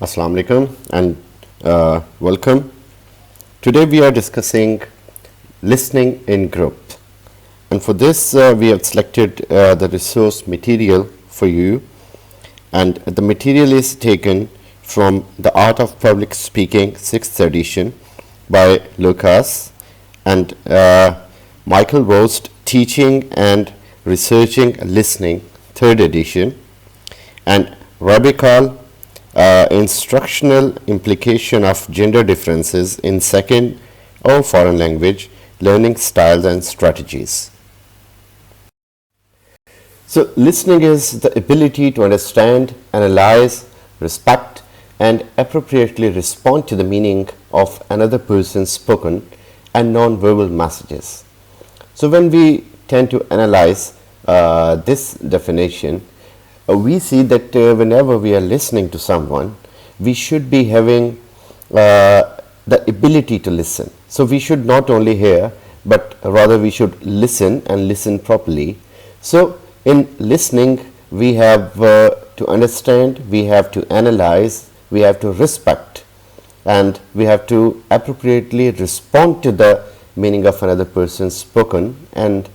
Assalamu alaikum and welcome. Today we are discussing listening in group, and for this we have selected the resource material for you, and the material is taken from The Art of Public Speaking 6th edition by Lucas and Michael Rost, Teaching and Researching Listening 3rd edition, and Radical instructional implication of gender differences in second or foreign language learning styles and strategies. So listening is the ability to understand, analyze, respect and appropriately respond to the meaning of another person's spoken and non-verbal messages. So when we tend to analyze this definition, we see that whenever we are listening to someone, we should be having the ability to listen. So we should not only hear, but rather we should listen and listen properly. So in listening, we have to understand, we have to analyze, we have to respect, and we have to appropriately respond to the meaning of another person's spoken and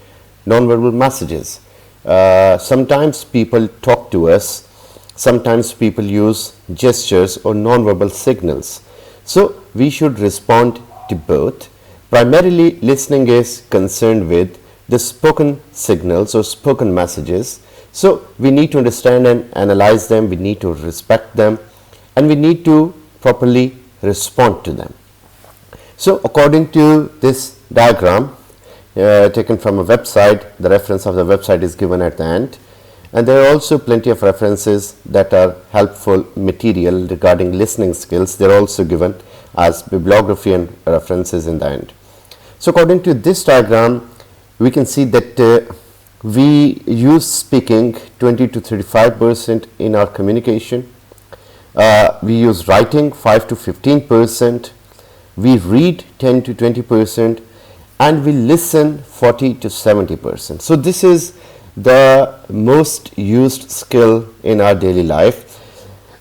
non-verbal messages. Sometimes people talk to us, sometimes people use gestures or non-verbal signals. So we should respond to both. Primarily, listening is concerned with the spoken signals or spoken messages. So we need to understand and analyze them, we need to respect them, and we need to properly respond to them. So according to this diagram, taken from a website, the reference of the website is given at the end, and there are also plenty of references that are helpful material regarding listening skills. They are also given as bibliography and references in the end. So according to this diagram, we can see that we use speaking 20 to 35% in our communication. We use writing 5 to 15%. We read 10 to 20%. And we listen 40 to 70%. So this is the most used skill in our daily life.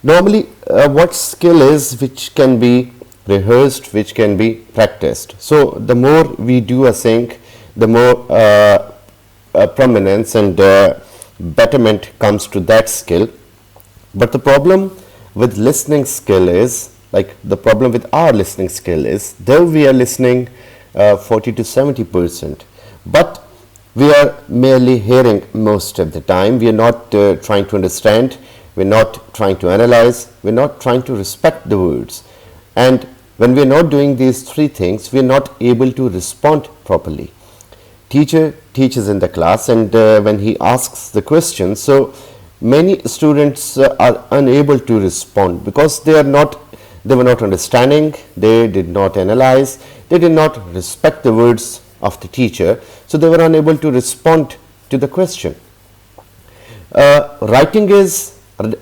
Normally, what skill is which can be rehearsed, which can be practiced. So the more we do a thing, the more prominence and betterment comes to that skill. But the problem with listening skill is, like the problem with our listening skill is, though we are listening 40 to 70%, but we are merely hearing most of the time. We are not trying to understand, we are not trying to analyze, we are not trying to respect the words. And when we are not doing these three things, we are not able to respond properly. Teacher teaches in the class, and when he asks the question, so many students are unable to respond because they were not understanding, they did not analyze, they did not respect the words of the teacher, so they were unable to respond to the question.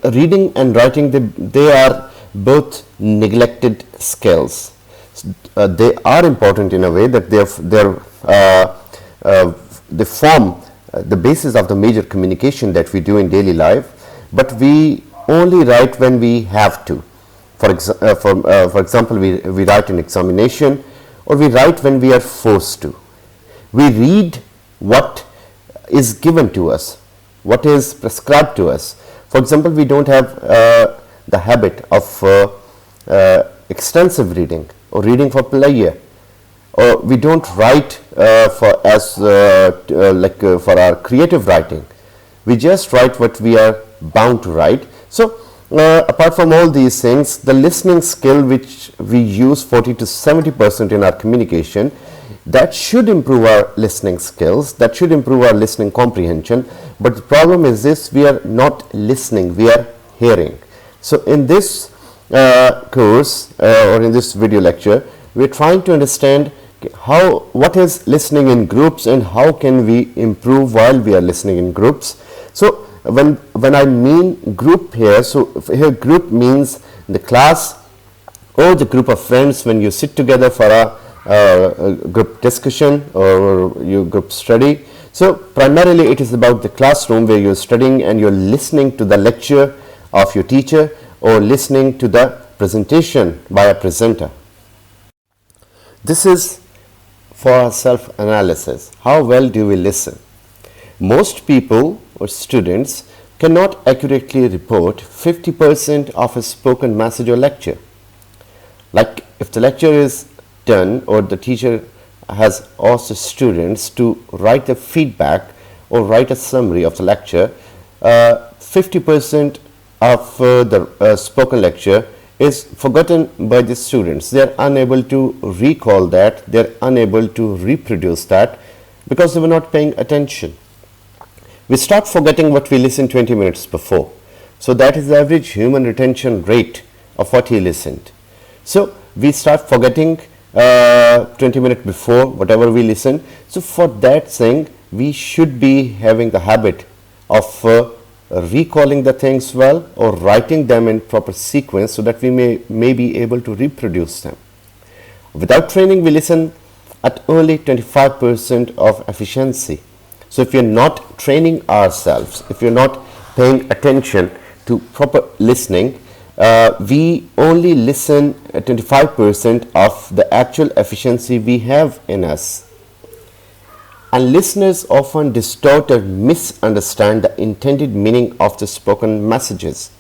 Reading and writing, they are both neglected skills. They are important in a way that they form the basis of the major communication that we do in daily life, but we only write when we have to. For example, we write an examination, or we write when we are forced to. We read what is given to us, what is prescribed to us. For example, we don't have the habit of extensive reading or reading for pleasure, or we don't write for our creative writing. We just write what we are bound to write. So apart from all these things, the listening skill which we use 40 to 70% in our communication, that should improve our listening skills, that should improve our listening comprehension. But the problem is this: we are not listening, we are hearing. So in this course or in this video lecture, we are trying to understand what is listening in groups and how can we improve while we are listening in groups. So when I mean group here, so here group means the class or the group of friends when you sit together for a group discussion or your group study. So primarily it is about the classroom where you're studying and you're listening to the lecture of your teacher, or listening to the presentation by a presenter. This is for our self-analysis. How well do we listen? Most people or students cannot accurately report 50% of a spoken message or lecture. Like if the lecture is done or the teacher has asked the students to write the feedback or write a summary of the lecture, 50% of the spoken lecture is forgotten by the students. They are unable to recall that, they are unable to reproduce that because they were not paying attention. We start forgetting what we listened 20 minutes before. So that is the average human retention rate of what he listened. So we start forgetting 20 minutes before whatever we listen. So for that thing, we should be having the habit of recalling the things well or writing them in proper sequence so that we may be able to reproduce them. Without training, we listen at only 25% of efficiency. So if you're not training ourselves, if you're not paying attention to proper listening, we only listen at 25% of the actual efficiency we have in us. And listeners often distort or misunderstand the intended meaning of the spoken messages.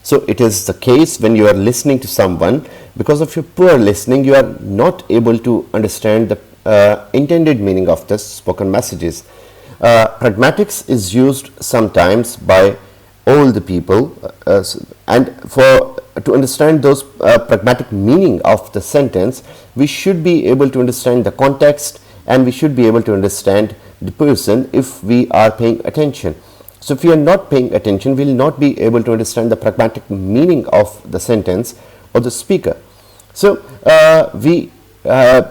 So it is the case when you are listening to someone, because of your poor listening, you are not able to understand the intended meaning of the spoken messages. Pragmatics is used sometimes by all the people, and to understand those pragmatic meaning of the sentence, we should be able to understand the context and we should be able to understand the person if we are paying attention. So if we are not paying attention, we will not be able to understand the pragmatic meaning of the sentence or the speaker. So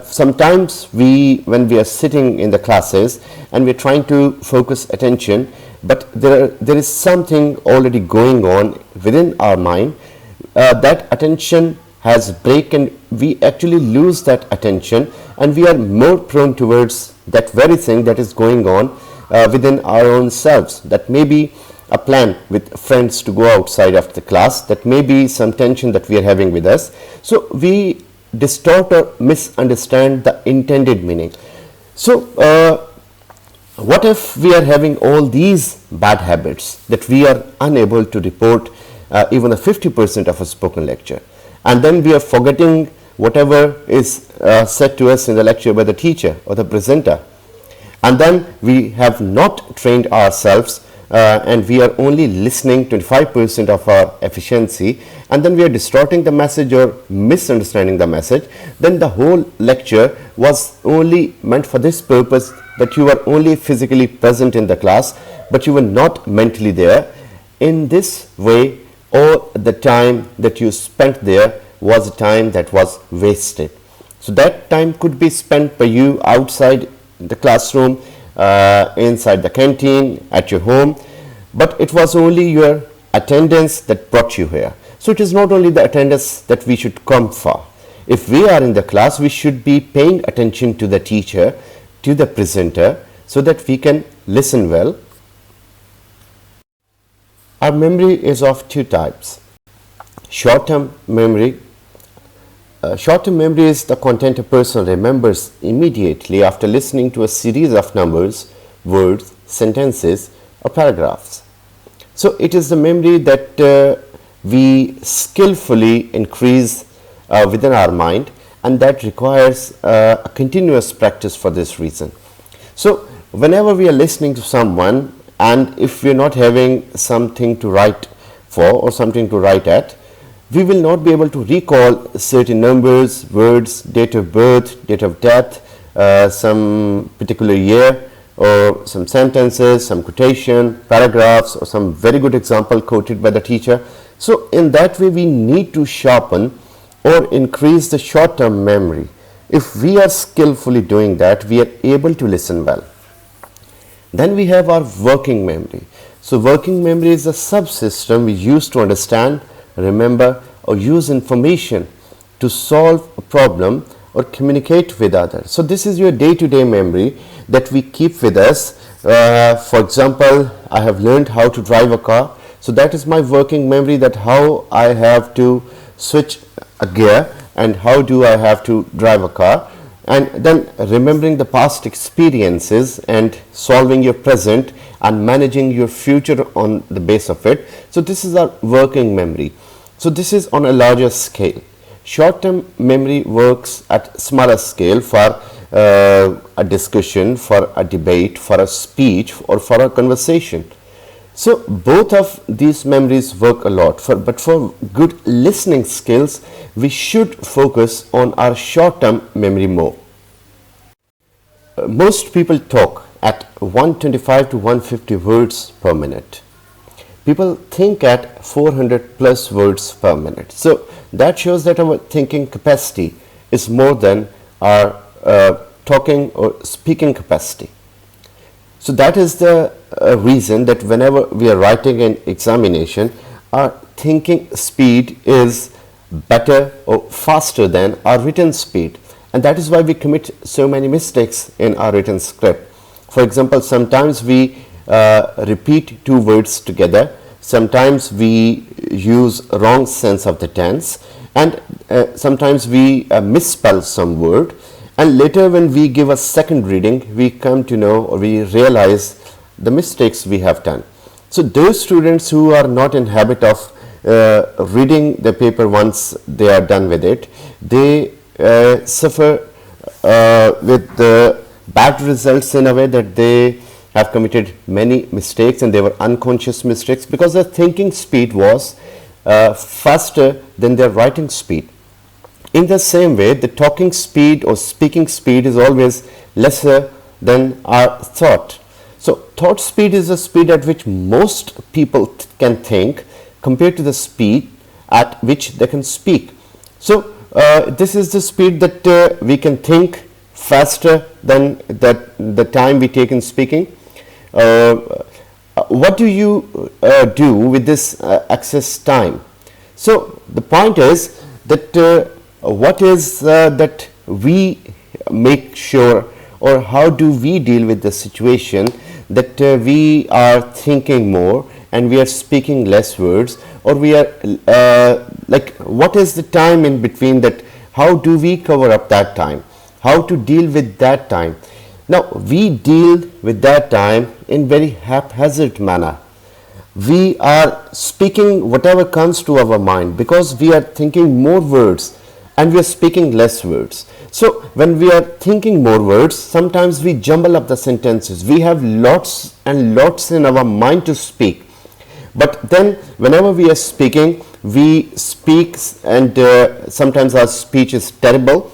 sometimes when we are sitting in the classes and we are trying to focus attention, but there is something already going on within our mind, that attention has break and we actually lose that attention and we are more prone towards that very thing that is going on within our own selves. That may be a plan with friends to go outside after the class, that may be some tension that we are having with us. So we distort or misunderstand the intended meaning. So what if we are having all these bad habits that we are unable to report even a 50% of a spoken lecture, and then we are forgetting whatever is said to us in the lecture by the teacher or the presenter, and then we have not trained ourselves and we are only listening 25% of our efficiency, and then we are distorting the message or misunderstanding the message, then the whole lecture was only meant for this purpose, that you were only physically present in the class but you were not mentally there. In this way, all the time that you spent there was a time that was wasted. So that time could be spent by you outside the classroom, inside the canteen, at your home, but it was only your attendance that brought you here. So it is not only the attendance that we should come for. If we are in the class, we should be paying attention to the teacher, to the presenter, so that we can listen well. Our memory is of two types. Short-term memory. Short-term memory is the content a person remembers immediately after listening to a series of numbers, words, sentences, or paragraphs. So it is the memory that we skillfully increase within our mind, and that requires a continuous practice for this reason. So whenever we are listening to someone, and if we are not having something to write for or something to write at, we will not be able to recall certain numbers, words, date of birth, date of death, some particular year, or some sentences, some quotation, paragraphs, or some very good example quoted by the teacher. So in that way, we need to sharpen or increase the short-term memory. If we are skillfully doing that, we are able to listen well. Then we have our working memory. So working memory is a subsystem we use to understand, remember, or use information to solve a problem or communicate with others. So this is your day-to-day memory that we keep with us. For example, I have learned how to drive a car. So that is my working memory, that how I have to switch a gear and how do I have to drive a car. And then remembering the past experiences and solving your present and managing your future on the base of it. So this is our working memory. So this is on a larger scale. Short-term memory works at smaller scale for a discussion, for a debate, for a speech, or for a conversation. So both of these memories work a lot, but for good listening skills, we should focus on our short-term memory more. Most people talk at 125 to 150 words per minute. People think at 400 plus words per minute. So that shows that our thinking capacity is more than our talking or speaking capacity. So that is the reason that whenever we are writing an examination, our thinking speed is better or faster than our written speed. And that is why we commit so many mistakes in our written script. For example, sometimes we repeat two words together. Sometimes we use wrong sense of the tense, and sometimes we misspell some word. And later when we give a second reading, we come to know or we realize the mistakes we have done. So those students who are not in habit of reading the paper once they are done with it, they suffer with the bad results in a way that they have committed many mistakes, and they were unconscious mistakes because their thinking speed was faster than their writing speed. In the same way, the talking speed or speaking speed is always lesser than our thought. So thought speed is the speed at which most people can think compared to the speed at which they can speak. So this is the speed that we can think faster than the time we take in speaking. What do you do with this excess time? So the point is that what is that we make sure, or how do we deal with the situation that we are thinking more and we are speaking less words, or we are like, what is the time in between that? How do we cover up that time? How to deal with that time? Now we deal with that time in very haphazard manner. We are speaking whatever comes to our mind because we are thinking more words and we are speaking less words. So when we are thinking more words, sometimes we jumble up the sentences. We have lots and lots in our mind to speak. But then whenever we are speaking, we speak and sometimes our speech is terrible.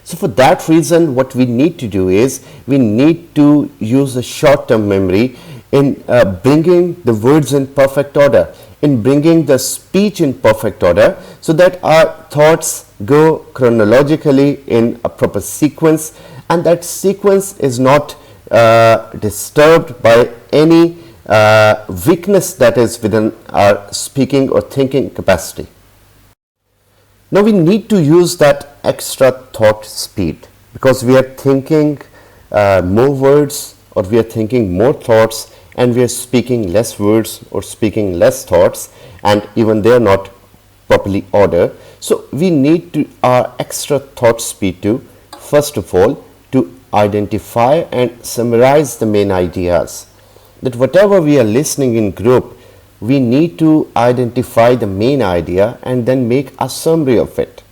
So for that reason, what we need to do is we need to use a short-term memory in bringing the words in perfect order, in bringing the speech in perfect order, so that our thoughts go chronologically in a proper sequence, and that sequence is not disturbed by any weakness that is within our speaking or thinking capacity. Now we need to use that extra thought speed because we are thinking more words, or we are thinking more thoughts, and we are speaking less words or speaking less thoughts, and even they are not properly ordered. So we need to our extra thought speed to, first of all, to identify and summarize the main ideas. That whatever we are listening in group, we need to identify the main idea and then make a summary of it.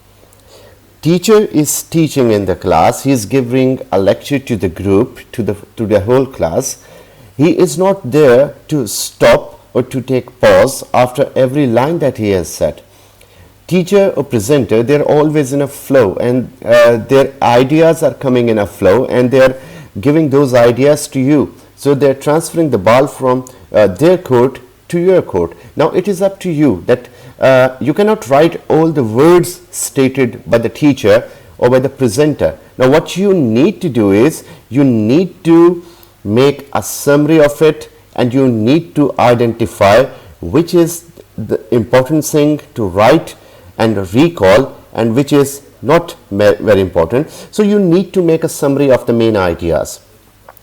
Teacher is teaching in the class. He is giving a lecture to the group, to the whole class. He is not there to stop or to take pause after every line that he has said. Teacher or presenter, they are always in a flow, and their ideas are coming in a flow, and they are giving those ideas to you. So they are transferring the ball from their court to your court. Now it is up to you that you cannot write all the words stated by the teacher or by the presenter. Now what you need to do is you need to make a summary of it, and you need to identify which is the important thing to write and recall and which is not very important. So you need to make a summary of the main ideas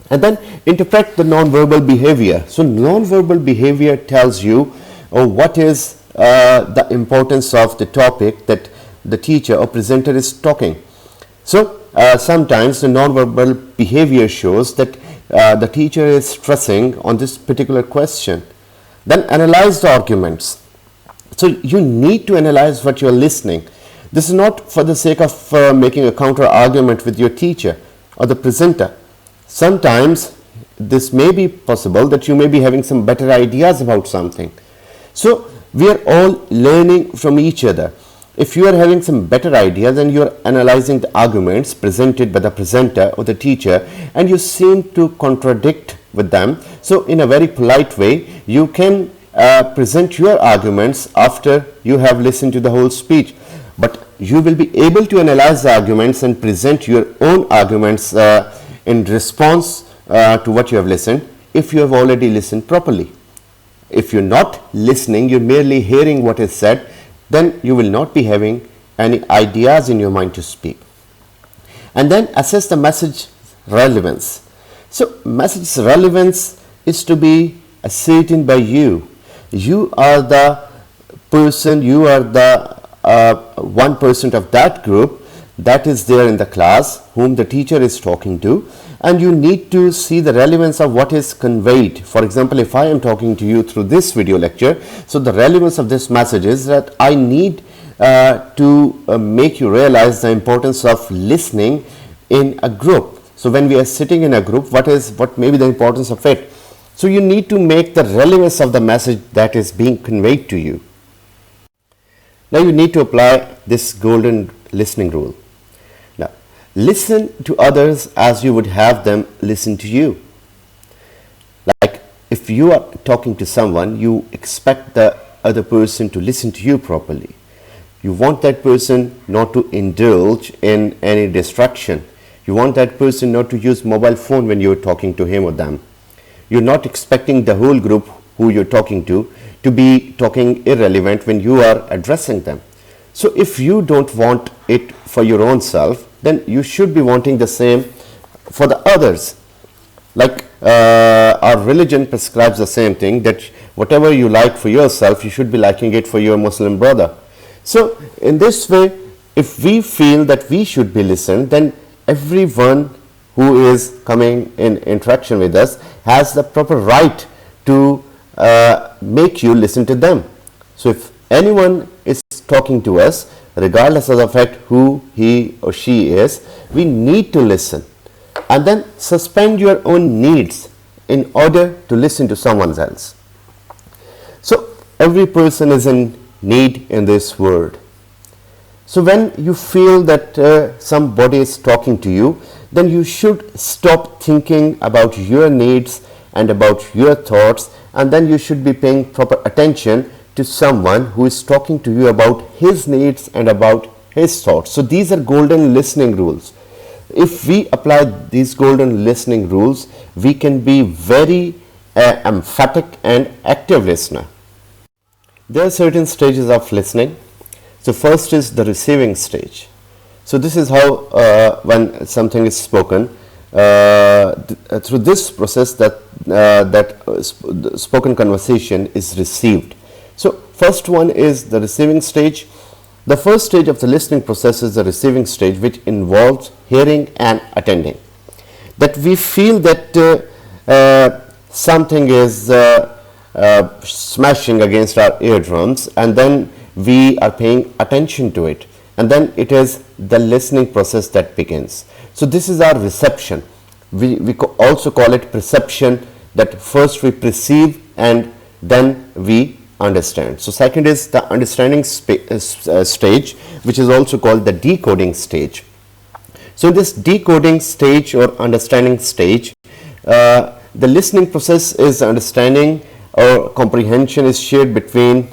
and then interpret the non-verbal behavior. So non-verbal behavior tells you what is the importance of the topic that the teacher or presenter is talking. So sometimes the nonverbal behavior shows that the teacher is stressing on this particular question. Then analyze the arguments. So you need to analyze what you are listening. This is not for the sake of making a counter argument with your teacher or the presenter. Sometimes this may be possible that you may be having some better ideas about something. So we are all learning from each other. If you are having some better ideas and you are analyzing the arguments presented by the presenter or the teacher and you seem to contradict with them, so in a very polite way you can present your arguments after you have listened to the whole speech. But you will be able to analyze the arguments and present your own arguments in response to what you have listened if you have already listened properly. If you're not listening, you're merely hearing what is said, then you will not be having any ideas in your mind to speak. And then assess the message relevance. So message relevance is to be ascertained by you. You are the person, you are the 1% of that group that is there in the class whom the teacher is talking to, and you need to see the relevance of what is conveyed. For example, if I am talking to you through this video lecture, so the relevance of this message is that I need to make you realize the importance of listening in a group. So when we are sitting in a group, what may be the importance of it? So you need to make the relevance of the message that is being conveyed to you. Now you need to apply this golden listening rule. Now, listen to others as you would have them listen to you. Like if you are talking to someone, you expect the other person to listen to you properly. You want that person not to indulge in any distraction. You want that person not to use mobile phone when you are talking to him or them. You're not expecting the whole group who you're talking to be talking irrelevant when you are addressing them. So if you don't want it for your own self, then you should be wanting the same for the others. Like our religion prescribes the same thing, that whatever you like for yourself, you should be liking it for your Muslim brother. So in this way, if we feel that we should be listened, then everyone who is coming in interaction with us has the proper right to make you listen to them. So if anyone is talking to us, regardless of the fact who he or she is, we need to listen and then suspend your own needs in order to listen to someone else. So every person is in need in this world. So when you feel that somebody is talking to you, then you should stop thinking about your needs and about your thoughts, and then you should be paying proper attention to someone who is talking to you about his needs and about his thoughts. So these are golden listening rules. If we apply these golden listening rules, we can be very emphatic and active listener. There are certain stages of listening. So first is the receiving stage. So this is how when something is spoken, through this process that the spoken conversation is received. So first one is the receiving stage. The first stage of the listening process is the receiving stage, which involves hearing and attending. That we feel that something is smashing against our eardrums, and then we are paying attention to it, and then it is the listening process that begins. So this is our reception. We also call it perception, that first we perceive and then we understand. So second is the understanding stage, which is also called the decoding stage. So in this decoding stage or understanding stage, the listening process is understanding or comprehension is shared between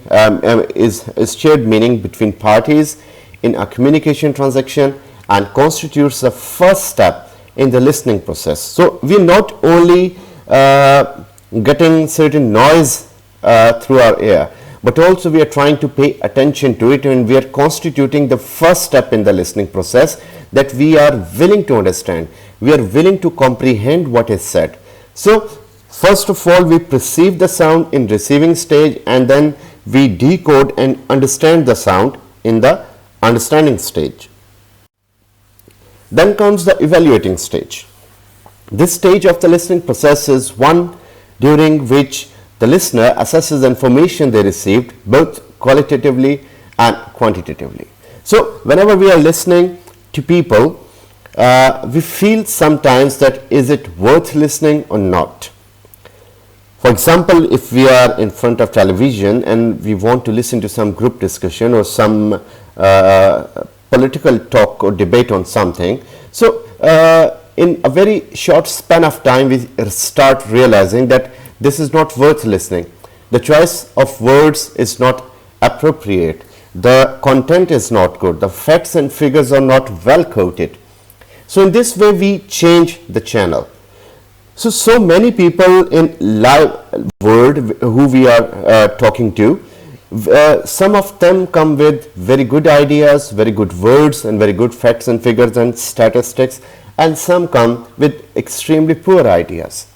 is shared meaning between parties in a communication transaction and constitutes the first step in the listening process. So we are not only getting certain noise through our ear, but also we are trying to pay attention to it, and we are constituting the first step in the listening process, that we are willing to understand, we are willing to comprehend what is said. So first of all, we perceive the sound in receiving stage, and then we decode and understand the sound in the understanding stage. Then comes the evaluating stage. This stage of the listening process is one during which the listener assesses the information they received both qualitatively and quantitatively. So whenever we are listening to people, we feel sometimes that is it worth listening or not. For example, if we are in front of television and we want to listen to some group discussion or some political talk or debate on something, so in a very short span of time we start realizing that this is not worth listening. The choice of words is not appropriate. The content is not good. The facts and figures are not well quoted. So in this way we change the channel. So many people in live world who we are talking to, some of them come with very good ideas, very good words and very good facts and figures and statistics, and some come with extremely poor ideas.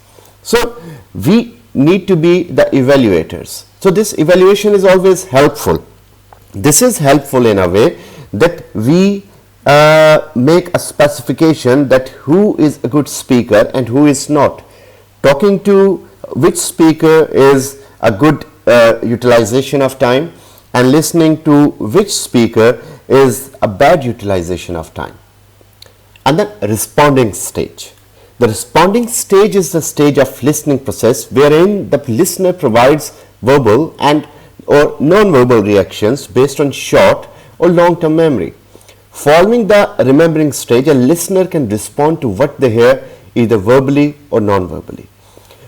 So we need to be the evaluators. So this evaluation is always helpful. This is helpful in a way that we make a specification that who is a good speaker and who is not. Talking to which speaker is a good utilization of time, and listening to which speaker is a bad utilization of time. And then responding stage. The responding stage is the stage of listening process wherein the listener provides verbal and or non-verbal reactions based on short or long-term memory. Following the remembering stage, a listener can respond to what they hear either verbally or non-verbally.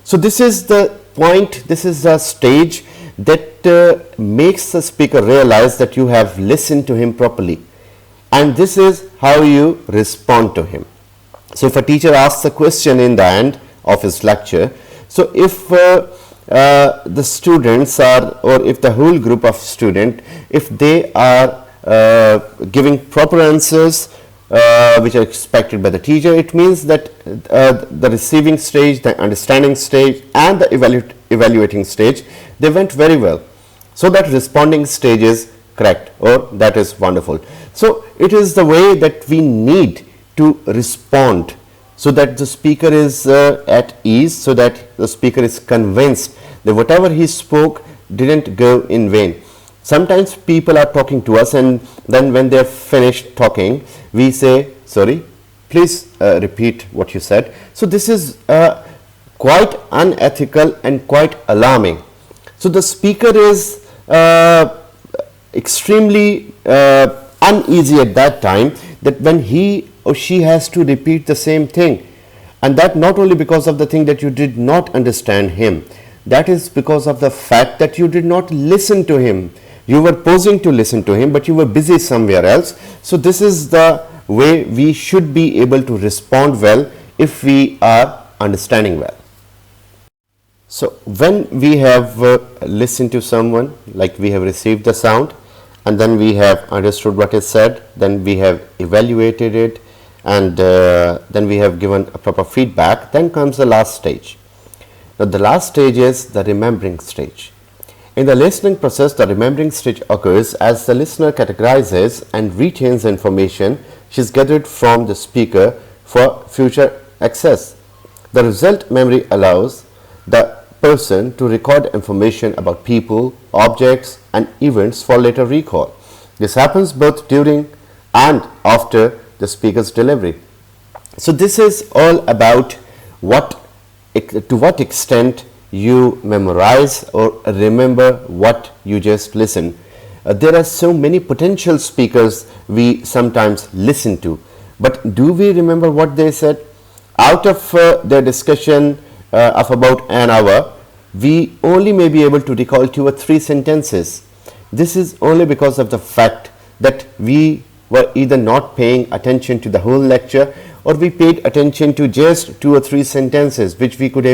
So this is the point, this is the stage that makes the speaker realize that you have listened to him properly, and this is how you respond to him. So if a teacher asks a question in the end of his lecture, so if the students are, or if the whole group of students, if they are giving proper answers which are expected by the teacher, it means that the receiving stage, the understanding stage and the evaluating stage, they went very well. So that responding stage is correct, or that is wonderful. So it is the way that we need to respond so that the speaker is at ease, so that the speaker is convinced that whatever he spoke didn't go in vain. Sometimes people are talking to us, and then when they are finished talking, we say, sorry, please repeat what you said. So this is quite unethical and quite alarming. So the speaker is extremely uneasy at that time, that when he or she has to repeat the same thing, and that not only because of the thing that you did not understand him, that is because of the fact that you did not listen to him. You were posing to listen to him, but you were busy somewhere else. So this is the way we should be able to respond well if we are understanding well. So when we have listened to someone, like we have received the sound, and then we have understood what is said, then we have evaluated it, and then we have given a proper feedback, then comes the last stage. Now the last stage is the remembering stage. In the listening process, the remembering stage occurs as the listener categorizes and retains information she has gathered from the speaker for future access. The result memory allows the person to record information about people, objects and events for later recall. This happens both during and after the speaker's delivery. So this is all about to what extent you memorize or remember what you just listened. There are so many potential speakers we sometimes listen to, but do we remember what they said? Out of their discussion of about an hour, we only may be able to recall 2 or 3 sentences. This is only because of the fact that we were either not paying attention to the whole lecture, or we paid attention to just 2 or 3 sentences which we could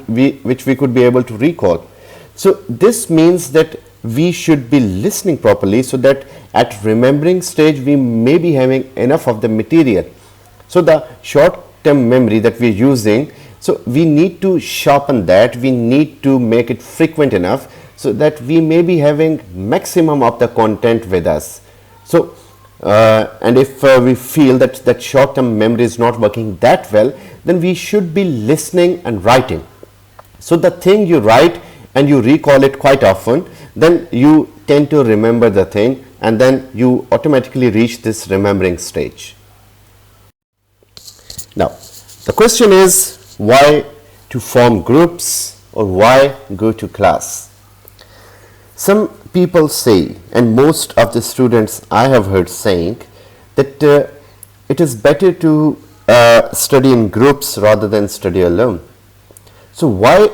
be able to recall. So this means that we should be listening properly, so that at remembering stage we may be having enough of the material. So the short term memory that we are using, so we need to sharpen that, we need to make it frequent enough so that we may be having maximum of the content with us. So and if we feel that that short-term memory is not working that well, then we should be listening and writing. So the thing you write and you recall it quite often, then you tend to remember the thing, and then you automatically reach this remembering stage. Now, the question is, why to form groups or why go to class? Some people say, and most of the students I have heard saying, that it is better to study in groups rather than study alone. So why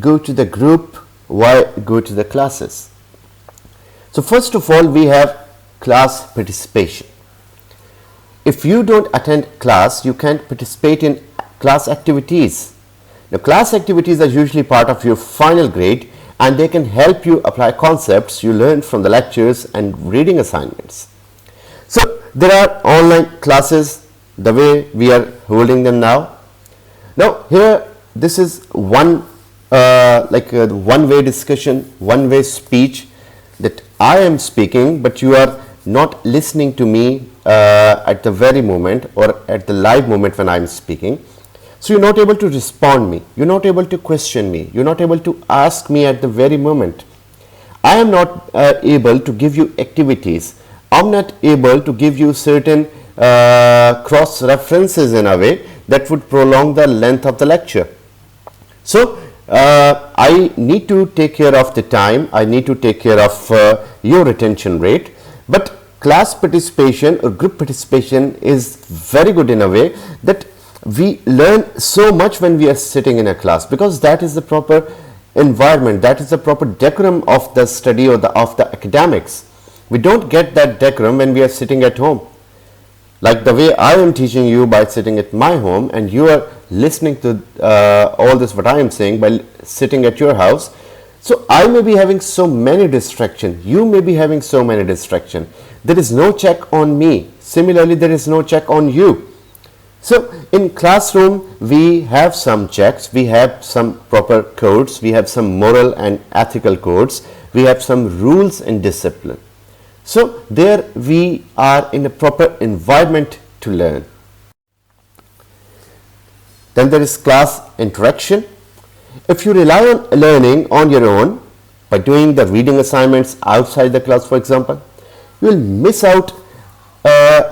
go to the group? Why go to the classes? So first of all, we have class participation. If you don't attend class, you can't participate in class activities. Now, class activities are usually part of your final grade, and they can help you apply concepts you learned from the lectures and reading assignments. So there are online classes the way we are holding them now. Now here, this is one one-way discussion, one-way speech that I am speaking, but you are not listening to me at the very moment or at the live moment when I am speaking. So you're not able to respond me, you're not able to question me, you're not able to ask me at the very moment. I am not able to give you activities. I'm not able to give you certain cross references in a way that would prolong the length of the lecture. So I need to take care of the time, I need to take care of your retention rate, but class participation or group participation is very good in a way that we learn so much when we are sitting in a class, because that is the proper environment, that is the proper decorum of the study or of the academics. We don't get that decorum when we are sitting at home. Like the way I am teaching you by sitting at my home, and you are listening to all this what I am saying by sitting at your house. So I may be having so many distractions, you may be having so many distractions. There is no check on me. Similarly, there is no check on you. So in classroom, we have some checks, we have some proper codes, we have some moral and ethical codes, we have some rules and discipline. So there we are in a proper environment to learn. Then there is class interaction. If you rely on learning on your own by doing the reading assignments outside the class, for example, you will miss out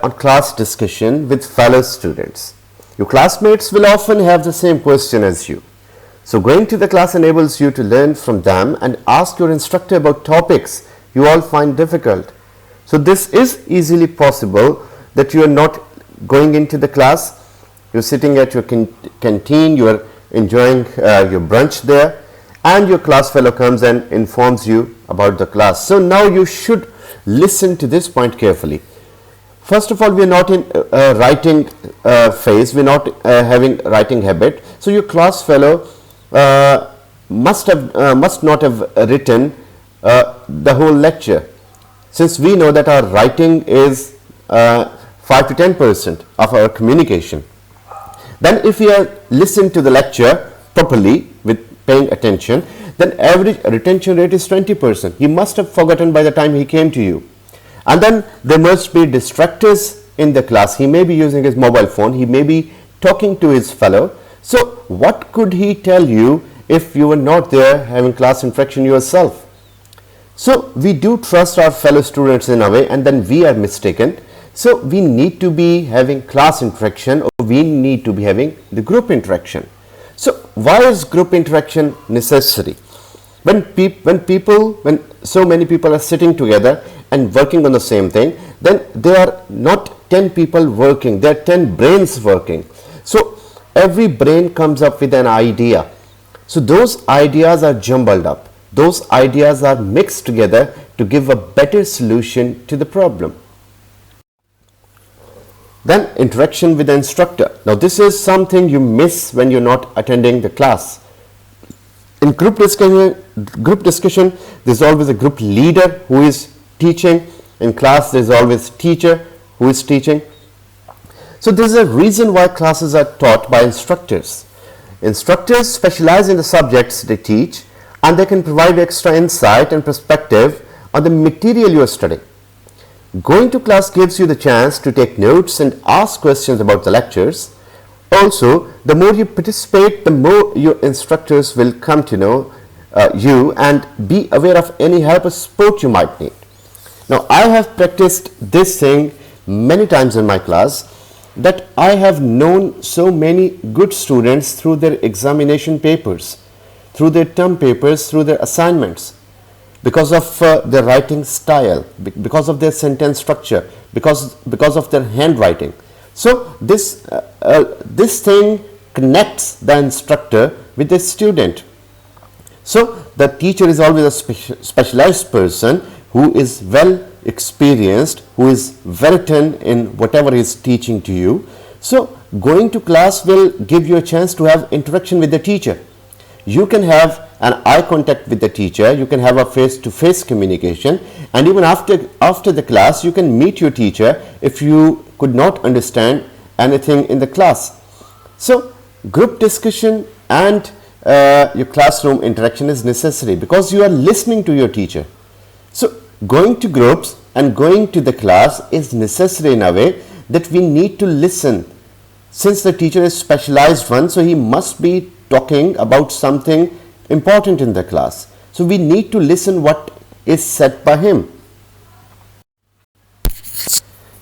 on class discussion with fellow students. Your classmates will often have the same question as you. So going to the class enables you to learn from them and ask your instructor about topics you all find difficult. So this is easily possible that you are not going into the class, you're sitting at your canteen, you are enjoying your brunch there, and your class fellow comes and informs you about the class. So now you should listen to this point carefully. First of all, we are not in writing phase, we are not having writing habit. So your class fellow must not have written the whole lecture, since we know that our writing is 5 to 10% of our communication. Then if you listen to the lecture properly with paying attention, then average retention rate is 20%. He must have forgotten by the time he came to you. And then there must be distractors in the class. He may be using his mobile phone, he may be talking to his fellow. So what could he tell you if you were not there having class interaction yourself? So we do trust our fellow students in a way, and then we are mistaken. So we need to be having class interaction, or we need to be having the group interaction. So why is group interaction necessary? When so many people are sitting together and working on the same thing, then there are not 10 people working, there are 10 brains working. So every brain comes up with an idea. So those ideas are jumbled up. Those ideas are mixed together to give a better solution to the problem. Then interaction with the instructor. Now this is something you miss when you're not attending the class. In group discussion, there's always a group leader who is teaching. In class, there's always teacher who is teaching. So there's a reason why classes are taught by instructors. Instructors specialize in the subjects they teach. and they can provide extra insight and perspective on the material you are studying. Going to class gives you the chance to take notes and ask questions about the lectures. Also, the more you participate, the more your instructors will come to know you and be aware of any help or support you might need. Now, I have practiced this thing many times in my class, that I have known so many good students through their examination papers, through their term papers, through their assignments, because of their writing style, because of their sentence structure, because of their handwriting. So this thing connects the instructor with the student. So the teacher is always a specialized person who is well experienced, who is veteran in whatever he is teaching to you. So going to class will give you a chance to have interaction with the teacher. You can have an eye contact with the teacher, you can have a face-to-face communication, and even after the class you can meet your teacher if you could not understand anything in the class. So group discussion and your classroom interaction is necessary because you are listening to your teacher. So going to groups and going to the class is necessary in a way that we need to listen. Since the teacher is specialized one, so he must be talking about something important in the class. So we need to listen what is said by him.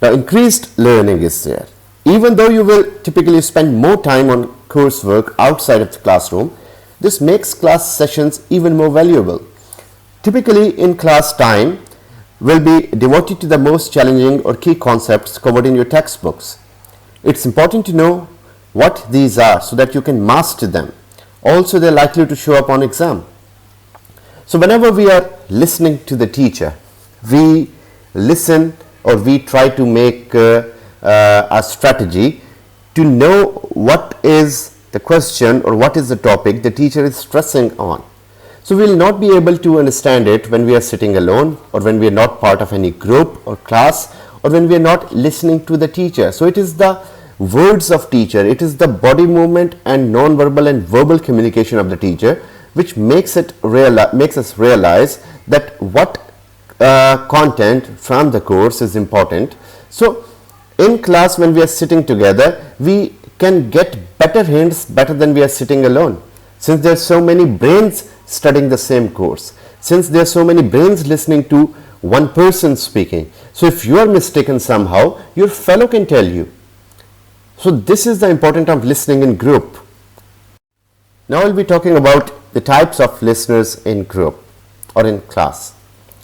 Now, increased learning is there. Even though you will typically spend more time on coursework outside of the classroom, this makes class sessions even more valuable. Typically, in class time will be devoted to the most challenging or key concepts covered in your textbooks. It's important to know what these are so that you can master them. Also, they're likely to show up on exam. So whenever we are listening to the teacher, we listen or we try to make a strategy to know what is the question or what is the topic the teacher is stressing on. So we will not be able to understand it when we are sitting alone, or when we are not part of any group or class, or when we are not listening to the teacher. So it is the words of teacher, it is the body movement and non-verbal and verbal communication of the teacher which makes us realize that what content from the course is important. So in class, when we are sitting together, we can get better hints better than we are sitting alone, since there are so many brains studying the same course, since there are so many brains listening to one person speaking. So if you are mistaken somehow, your fellow can tell you. So this is the importance of listening in group. Now I'll be talking about the types of listeners in group or in class.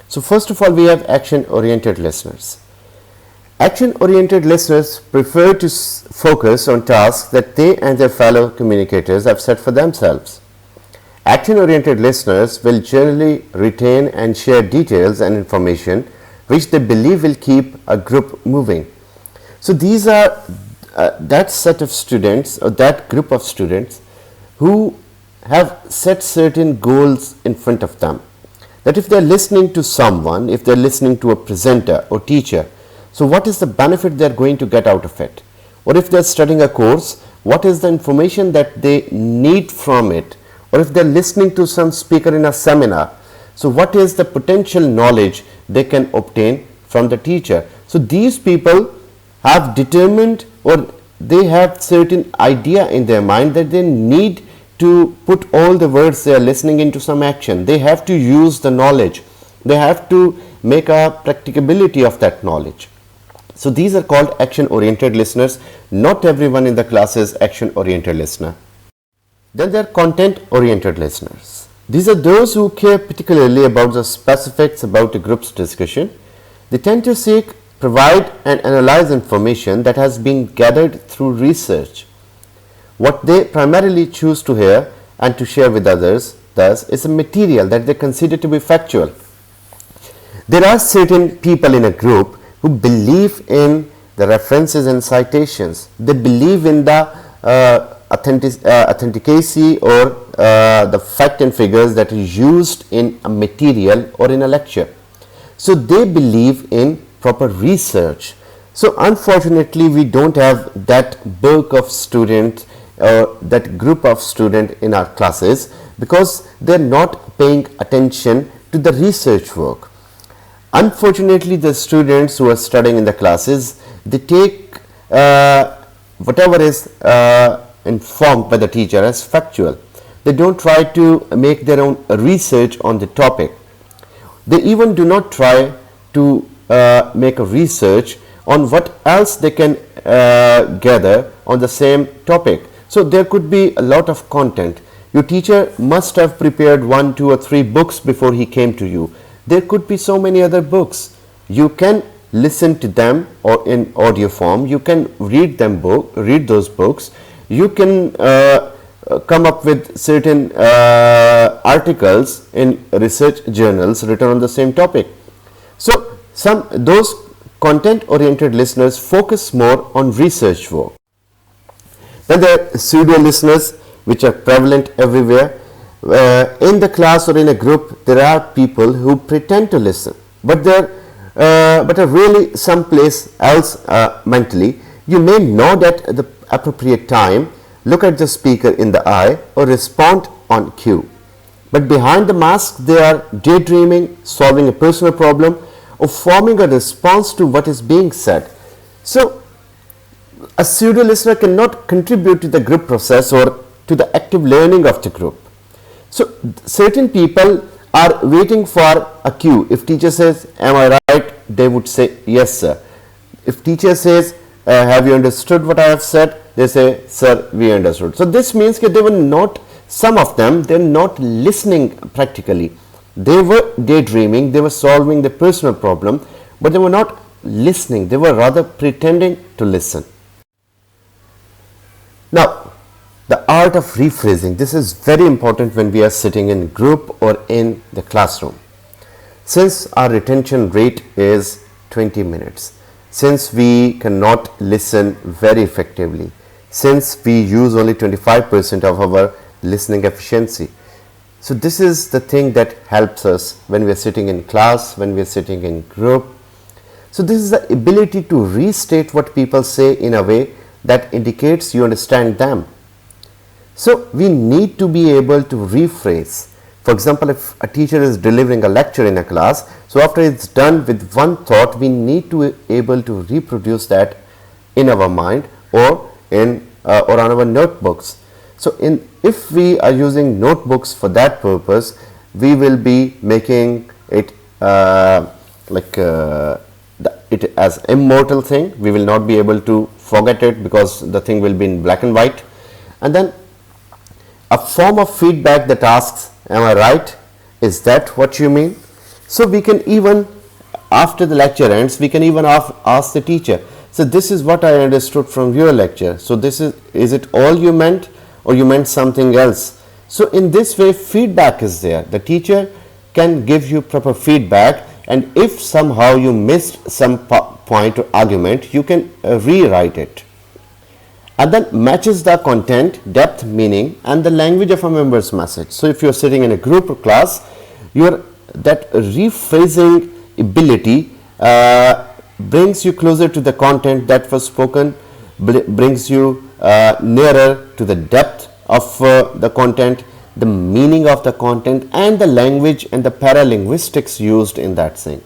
So first of all, we have action-oriented listeners. Action-oriented listeners prefer to focus on tasks that they and their fellow communicators have set for themselves. Action-oriented listeners will generally retain and share details and information which they believe will keep a group moving. So these are that set of students or that group of students who have set certain goals in front of them. That if they are listening to someone, if they are listening to a presenter or teacher, so what is the benefit they are going to get out of it? Or if they are studying a course, what is the information that they need from it? Or if they are listening to some speaker in a seminar, so what is the potential knowledge they can obtain from the teacher? So these people have determined, or they have certain idea in their mind that they need to put all the words they are listening into some action. They have to use the knowledge. They have to make a practicability of that knowledge. So these are called action-oriented listeners. Not everyone in the class is action-oriented listener. Then there are content-oriented listeners. These are those who care particularly about the specifics about a group's discussion. They tend to seek, provide and analyze information that has been gathered through research. What they primarily choose to hear and to share with others, thus, is a material that they consider to be factual. There are certain people in a group who believe in the references and citations. They believe in the authenticacy or the fact and figures that are used in a material or in a lecture. So they believe in proper research. So unfortunately, we don't have that bulk of students that group of students in our classes, because they're not paying attention to the research work. Unfortunately, the students who are studying in the classes, they take whatever is informed by the teacher as factual. They don't try to make their own research on the topic. They even do not try to make a research on what else they can gather on the same topic. So there could be a lot of content. Your teacher must have prepared 1, 2 or 3 books before he came to you. There could be so many other books. You can listen to them or in audio form. You can read those books. You can come up with certain articles in research journals written on the same topic. So those content oriented listeners focus more on research work. Then there are pseudo listeners, which are prevalent everywhere. In the class or in a group, there are people who pretend to listen, but are really someplace else mentally. You may nod at the appropriate time, look at the speaker in the eye, or respond on cue. But behind the mask, they are daydreaming, solving a personal problem, or forming a response to what is being said. So, a pseudo listener cannot contribute to the group process or to the active learning of the group. So, certain people are waiting for a cue. If teacher says, "Am I right?" they would say, "Yes, sir." If teacher says, "Have you understood what I have said?" they say, "Sir, we understood." So, this means that they were not, some of them, they are not listening practically. They were daydreaming, they were solving the personal problem, but they were not listening. They were rather pretending to listen. Now, the art of rephrasing. This is very important when we are sitting in group or in the classroom. Since our retention rate is 20 minutes, since we cannot listen very effectively, since we use only 25% of our listening efficiency. So this is the thing that helps us when we are sitting in class, when we are sitting in group. So this is the ability to restate what people say in a way that indicates you understand them. So we need to be able to rephrase. For example, if a teacher is delivering a lecture in a class, so after it's done with one thought, we need to be able to reproduce that in our mind or on our notebooks. So if we are using notebooks for that purpose, we will be making it it as immortal thing. We will not be able to forget it because the thing will be in black and white. And then a form of feedback that asks, "Am I right? Is that what you mean?" So we can even, after the lecture ends, we can even ask the teacher, "So this is what I understood from your lecture. So this is it all you meant, or you meant something else?" So in this way, feedback is there. The teacher can give you proper feedback, and if somehow you missed some point or argument, you can rewrite it. And then matches the content, depth, meaning, and the language of a member's message. So if you're sitting in a group or class, that rephrasing ability brings you closer to the content that was spoken, brings you nearer to the depth of the content, the meaning of the content, and the language and the paralinguistics used in that thing.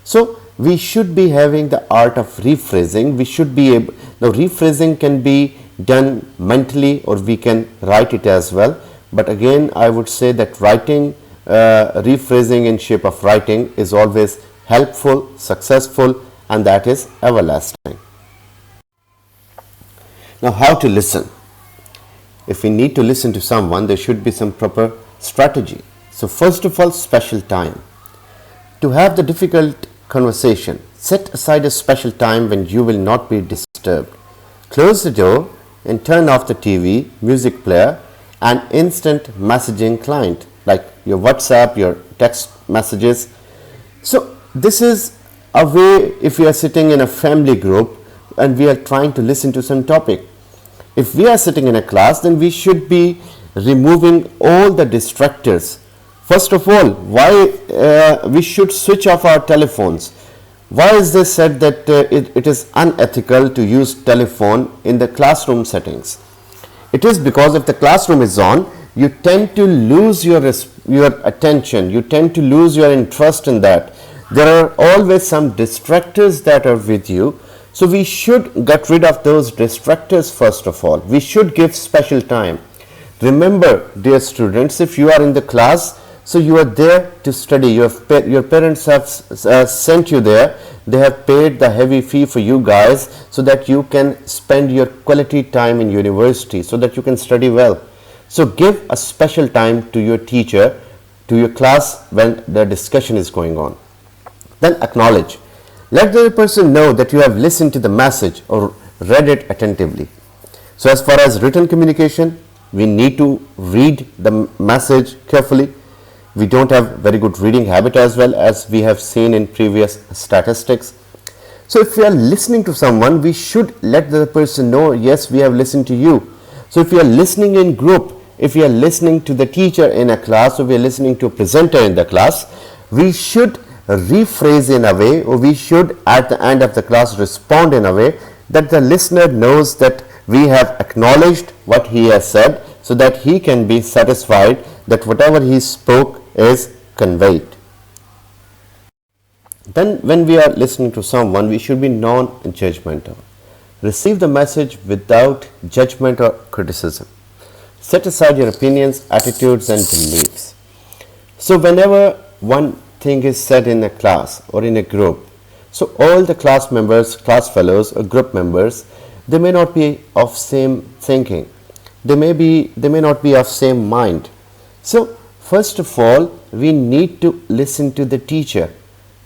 So we should be having the art of rephrasing. We should be able, now rephrasing can be done mentally, or we can write it as well. But again, I would say that writing, rephrasing in shape of writing is always helpful, successful, and that is everlasting. Now, how to listen? If we need to listen to someone, there should be some proper strategy. So first of all, special time. To have the difficult conversation, set aside a special time when you will not be disturbed. Close the door and turn off the TV, music player, and instant messaging client like your WhatsApp, your text messages. So this is a way if we are sitting in a family group and we are trying to listen to some topic. If we are sitting in a class, then we should be removing all the distractors. First of all, why we should switch off our telephones? Why is this said that it is unethical to use telephone in the classroom settings? It is because if the classroom is on, you tend to lose your attention, you tend to lose your interest in that. There are always some distractors that are with you. So we should get rid of those distractors first of all. We should give special time. Remember, dear students, if you are in the class, so you are there to study. Your parents have sent you there. They have paid the heavy fee for you guys so that you can spend your quality time in university, so that you can study well. So give a special time to your teacher, to your class when the discussion is going on. Then acknowledge. Let the other person know that you have listened to the message or read it attentively. So as far as written communication, we need to read the message carefully. We don't have very good reading habit as well, as we have seen in previous statistics. So if we are listening to someone, we should let the person know, yes, we have listened to you. So if we are listening in group, if we are listening to the teacher in a class, or we are listening to a presenter in the class, we should rephrase in a way, or we should at the end of the class respond in a way that the listener knows that we have acknowledged what he has said, so that he can be satisfied that whatever he spoke is conveyed. Then when we are listening to someone, we should be non-judgmental. Receive the message without judgment or criticism. Set aside your opinions, attitudes and beliefs. So whenever one thing is said in a class or in a group, so all the class members, class fellows or group members, they may not be of same thinking. They may not be of same mind. So first of all, we need to listen to the teacher,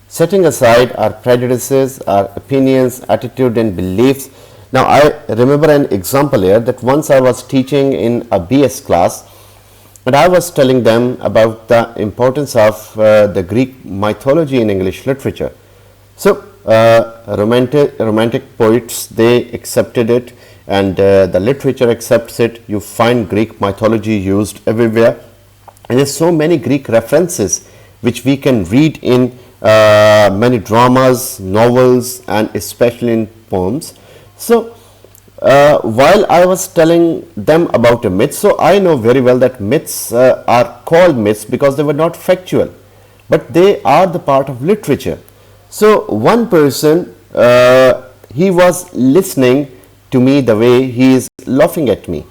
setting aside our prejudices, our opinions, attitude and beliefs. Now I remember an example here, that once I was teaching in a BS class, and I was telling them about the importance of the Greek mythology in English literature. So romantic poets, they accepted it, and the literature accepts it. You find Greek mythology used everywhere, and there's so many Greek references which we can read in many dramas, novels and especially in poems. So while I was telling them about a myth, so I know very well that myths are called myths because they were not factual, but they are the part of literature. So one person, he was listening to me the way he is laughing at me,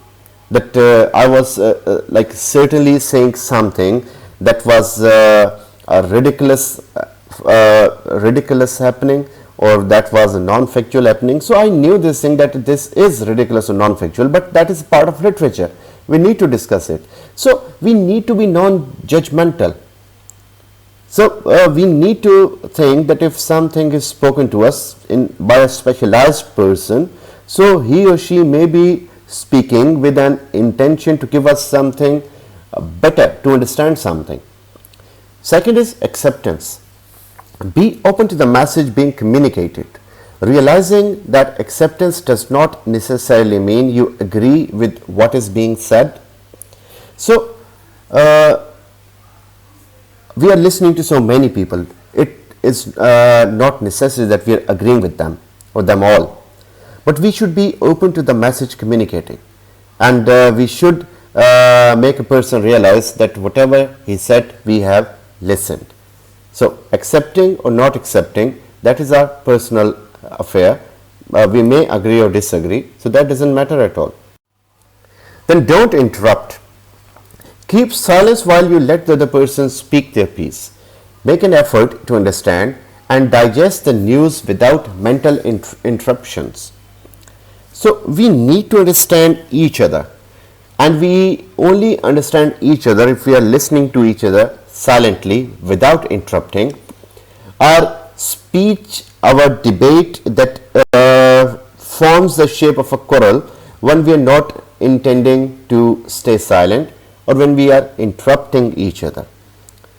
that I was like certainly saying something that was a ridiculous happening, or that was a non-factual happening. So I knew this thing, that this is ridiculous or non-factual, but that is part of literature. We need to discuss it. So we need to be non-judgmental. So we need to think that if something is spoken to us by a specialized person, so he or she may be speaking with an intention to give us something better, to understand something. Second is acceptance. Be open to the message being communicated, realizing that acceptance does not necessarily mean you agree with what is being said. So we are listening to so many people. It is not necessary that we are agreeing with them or them all, but we should be open to the message communicating, and we should make a person realize that whatever he said, we have listened. So accepting or not accepting, that is our personal affair. We may agree or disagree, so that doesn't matter at all. Then don't interrupt. Keep silence while you let the other person speak their piece. Make an effort to understand and digest the news without mental interruptions. So we need to understand each other, and we only understand each other if we are listening to each other silently without interrupting. Our speech, our debate that forms the shape of a quarrel when we are not intending to stay silent, or when we are interrupting each other.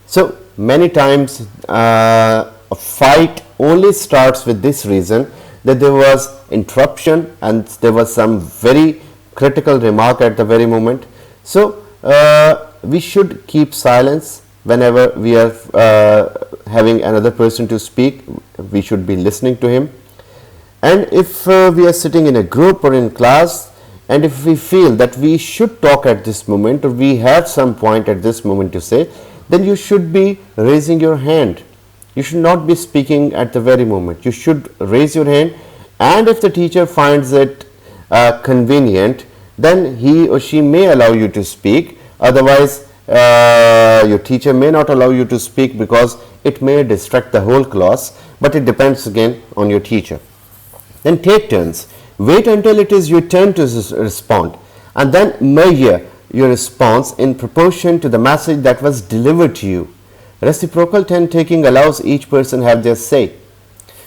So many times a fight only starts with this reason, that there was interruption and there was some very critical remark at the very moment. So we should keep silence whenever we are having another person to speak. We should be listening to him. And if we are sitting in a group or in class, and if we feel that we should talk at this moment, or we have some point at this moment to say, then you should be raising your hand. You should not be speaking at the very moment. You should raise your hand, and if the teacher finds it convenient, then he or she may allow you to speak. Otherwise, your teacher may not allow you to speak because it may distract the whole class, but it depends again on your teacher. Then take turns. Wait until it is your turn to respond, and then measure your response in proportion to the message that was delivered to you. Reciprocal turn taking allows each person have their say.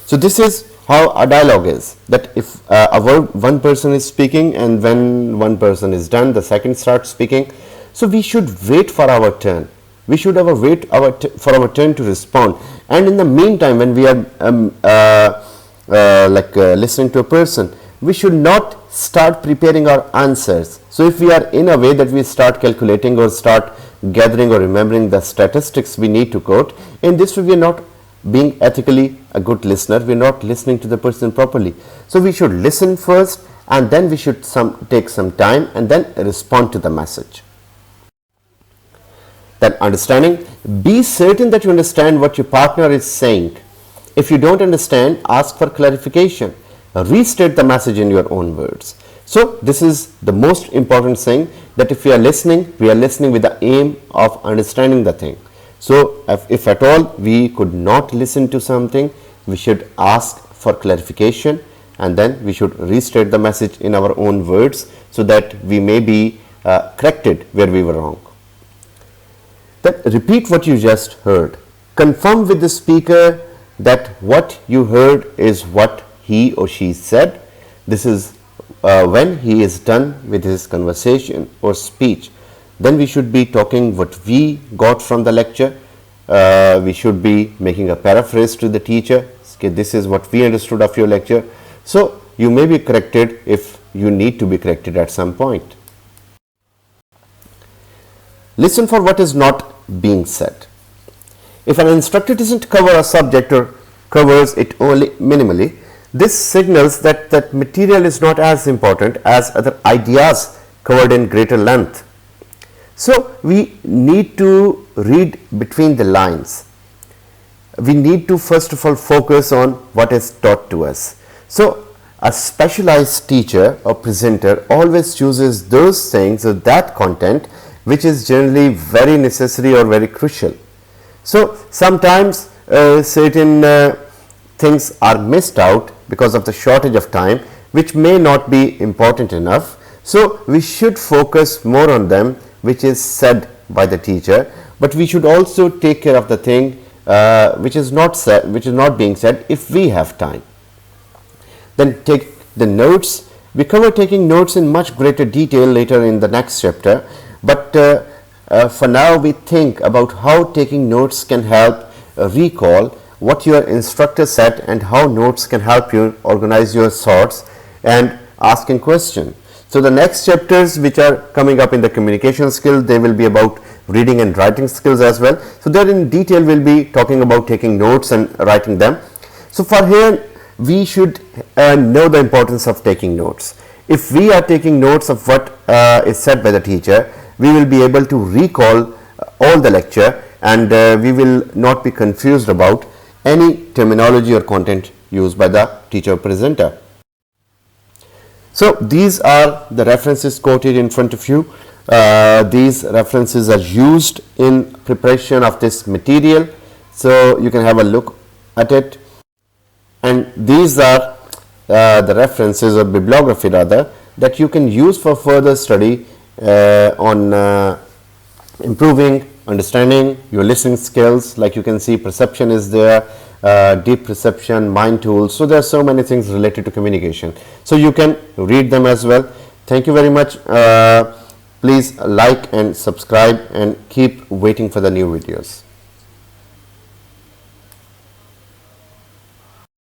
So this is how a dialogue is, that if one person is speaking, and when one person is done, the second starts speaking. So we should wait for our turn. We should wait for our turn to respond. And in the meantime, when we are listening to a person, we should not start preparing our answers. So if we are in a way that we start calculating or start gathering or remembering the statistics we need to quote, in this way we are not being ethically a good listener. We are not listening to the person properly. So we should listen first, and then we should take some time and then respond to the message. Then understanding, be certain that you understand what your partner is saying. If you don't understand, ask for clarification. Restate the message in your own words. So this is the most important thing, that if we are listening with the aim of understanding the thing. So if at all we could not listen to something, we should ask for clarification, and then we should restate the message in our own words, so that we may be corrected where we were wrong. Then repeat what you just heard. Confirm with the speaker that what you heard is what he or she said. This is when he is done with his conversation or speech. Then we should be talking what we got from the lecture. We should be making a paraphrase to the teacher. Okay, this is what we understood of your lecture. So you may be corrected if you need to be corrected at some point. Listen for what is not being said. If an instructor doesn't cover a subject or covers it only minimally, this signals that that material is not as important as other ideas covered in greater length. So we need to read between the lines. We need to first of all focus on what is taught to us. So a specialized teacher or presenter always chooses those things or that content which is generally very necessary or very crucial. So sometimes certain things are missed out because of the shortage of time, which may not be important enough. So we should focus more on them which is said by the teacher, but we should also take care of the thing which is not said, which is not being said, if we have time. Then take the notes. We cover taking notes in much greater detail later in the next chapter, but for now we think about how taking notes can help recall what your instructor said, and how notes can help you organize your thoughts and asking questions. So the next chapters which are coming up in the communication skills, they will be about reading and writing skills as well. So there in detail we'll be talking about taking notes and writing them. So for here we should know the importance of taking notes. If we are taking notes of what is said by the teacher, we will be able to recall all the lecture, and we will not be confused about any terminology or content used by the teacher or presenter. So these are the references quoted in front of you. These references are used in preparation of this material, so you can have a look at it. And these are the references or bibliography rather that you can use for further study on improving understanding your listening skills. Like you can see, perception is there, deep perception, mind tools. So there are so many things related to communication. So you can read them as well. Thank you very much. Please like and subscribe, and keep waiting for the new videos.